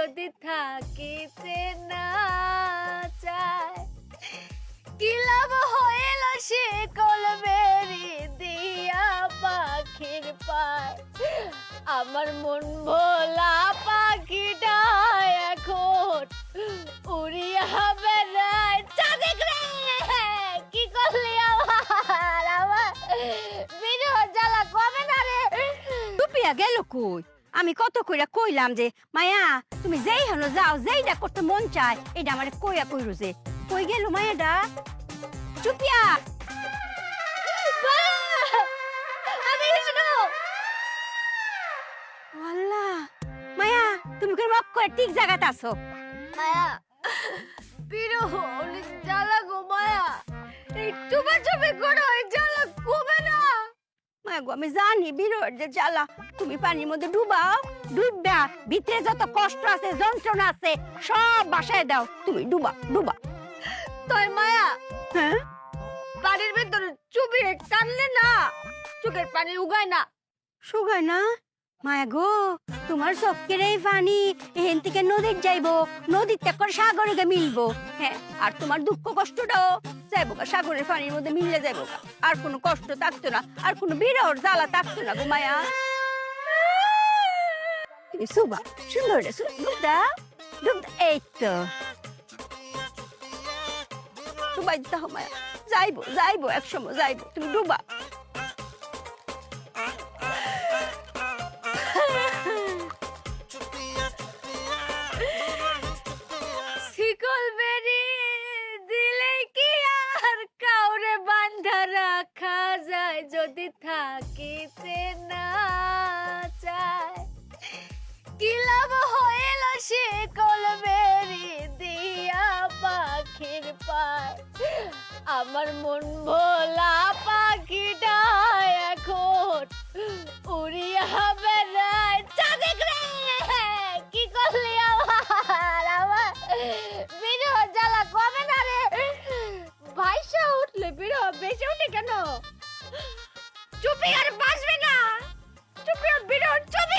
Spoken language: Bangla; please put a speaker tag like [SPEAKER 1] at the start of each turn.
[SPEAKER 1] যদি থাকিতে না চায় কি লাভ হইল সে কলবেরি দিয়া পাখির পায় আমার মন ভোলা পাখিটা এখন উড়িয়া বেড়ায় চাঁদিক রে কি করলি আমার বিরহ জ্বালা কমে না রে
[SPEAKER 2] টুপিয়া গেল কই আমি কত কইরা কইলাম যে মায়া তুমি যেই হলো যাও যেইটা করতে মন চায় এটা আমারে কইয়া কইরো যে কই গেল মায়াডা চুপিয়া
[SPEAKER 1] আমি শুনো
[SPEAKER 2] আল্লাহ মায়া তুমি কোন মক করে ঠিক জায়গাতে আছো
[SPEAKER 1] মায়া বিরহ অনেক জ্বালা গো মায়া এই চুপি করো এই জ্বালা কমে না
[SPEAKER 2] মায়া গো আমি জানি বিরোর যে জ্বালা তুমি পানির মধ্যে ডুবাও ডুববা ভিতরে যত কষ্ট আছে যন্ত্রণা আছে সব বাসায় দাও তুমি ডুবা ডুবা
[SPEAKER 1] তোর মায়া
[SPEAKER 2] হ্যাঁ
[SPEAKER 1] বাড়ির ভেতরে চুপি টানলে না চোখের পানি উগায় না
[SPEAKER 2] শুগায় না মায়া গো তোমার চোখের এই পানি এখান থেকে নদীর যাইবো নদীর থেকে সাগরে গিয়ে মিলবো হ্যাঁ আর তোমার দুঃখ কষ্টটাও যাইবো গা সাগরের পানির মধ্যে মিললে যাইবো গা আর কোনো কষ্ট থাকতো না আর কোনো বিরহর জ্বালা থাকতো না গো মায়া তুমি সুবা সুন্দর ডুবদা ডুবদা এই তো ডুবাই দিতে হবে মায়া যাইবো যাইবো একসময় যাইবো তুমি ডুবা
[SPEAKER 1] শিকল বেরি দিলে কি আর কাউরে বান্ধা রাখা যায় যদি থাকিতে না চায় কি লাভ হইল সে কলবেরি দিয়া পাখির পায় আমার মন ভোলা পাখিটা এখন উড়িয়া বেড়ায় চাঁদিক রে কি করলি আমার বিরহ জ্বালা কমে না রে ভাইসা উঠলে বিরহ বেশি উঠে কেন চুপি আর বাঁচবে না চুপি আর বিরহ চুপি